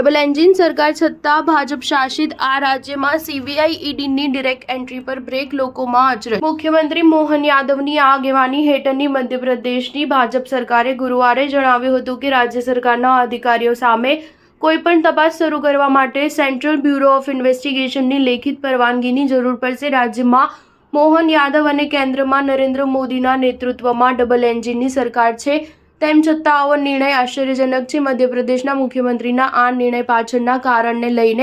Double engine સરકાર છતાં ભાજપ શાસિત આ રાજ્યમાં સીબીઆઈ ઈડીની ડિરેક્ટ એન્ટ્રી પર બ્રેક, લોકોમાં અચરજ। મુખ્યમંત્રી મોહન યાદવની આગેવાની હેઠળની મધ્યપ્રદેશની ભાજપ સરકારે ગુરુવારે જણાવ્યું હતું કે રાજ્ય સરકારના અધિકારીઓ સામે કોઈપણ તપાસ શરૂ કરવા માટે સેન્ટ્રલ બ્યુરો ઓફ ઇન્વેસ્ટિગેશનની લેખિત પરવાનગીની જરૂર પડશે। રાજ્યમાં મોહન યાદવ અને કેન્દ્રમાં નરેન્દ્ર મોદીના નેતૃત્વમાં ડબલ એન્જિનની સરકાર છે, તેમ છતાં આવો નિર્ણય આશ્ચર્યજનક છે। મધ્યપ્રદેશના મુખ્યમંત્રીના આ નિર્ણય પાછળના કારણને લઈને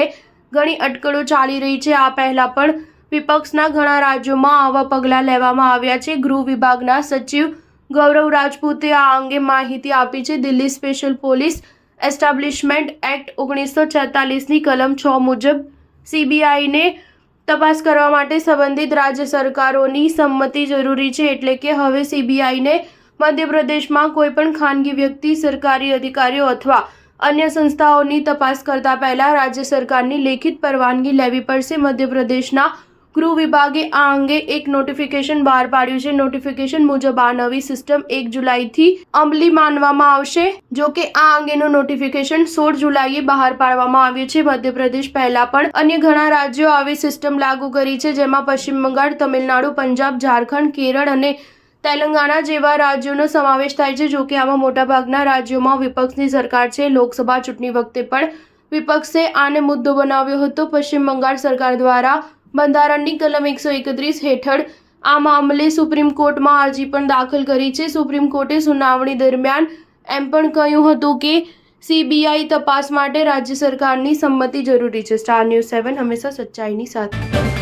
ઘણી અટકળો ચાલી રહી છે। આ પહેલા પણ વિપક્ષના ઘણા રાજ્યોમાં આવા પગલાં લેવામાં આવ્યા છે। ગૃહ વિભાગના સચિવ ગૌરવ રાજપૂતે આ અંગે માહિતી આપી છે। Delhi special police establishment act 1946ની કલમ 6 મુજબ સીબીઆઈને તપાસ કરવા માટે સંબંધિત રાજ્ય સરકારોની સંમતિ જરૂરી છે, એટલે કે હવે સીબીઆઈને મધ્યપ્રદેશમાં કોઈપણ ખાનગી વ્યક્તિ, સરકારી અધિકારીઓ અથવા અન્ય સંસ્થાઓની તપાસ કરતા પહેલા રાજ્ય સરકારની લેખિત પરવાનગી લેવી પડશે। મધ્યપ્રદેશના ગૃહ વિભાગે આ અંગે એક નોટિફિકેશન બહાર પાડ્યું છે। નોટિફિકેશન મુજબ આ નવી સિસ્ટમ 1 જુલાઈથી અમલી માનવામાં આવશે। જો કે આ અંગેનું નોટિફિકેશન 16 જુલાઈએ બહાર પાડવામાં આવ્યું છે। મધ્યપ્રદેશ પહેલા પણ અન્ય ઘણા રાજ્યો આવી સિસ્ટમ લાગુ કરી છે, જેમાં પશ્ચિમ બંગાળ, તમિલનાડુ, પંજાબ, ઝારખંડ, કેરળ અને તેલંગાણા જેવા રાજ્યોનો સમાવેશ થાય છે। જો કે આમાં મોટાભાગના રાજ્યોમાં વિપક્ષની સરકાર છે। લોકસભા ચૂંટણી વખતે પણ વિપક્ષે આને મુદ્દો બનાવ્યો હતો। પશ્ચિમ બંગાળ સરકાર દ્વારા બંધારણની કલમ 131 હેઠળ આ મામલે સુપ્રીમ કોર્ટમાં અરજી પણ દાખલ કરી છે। સુપ્રીમ કોર્ટે સુનાવણી દરમિયાન એમ પણ કહ્યું હતું કે સીબીઆઈ તપાસ માટે રાજ્ય સરકારની સંમતિ જરૂરી છે। સ્ટાર ન્યૂઝ 7 હંમેશા સચ્ચાઈની સાથે।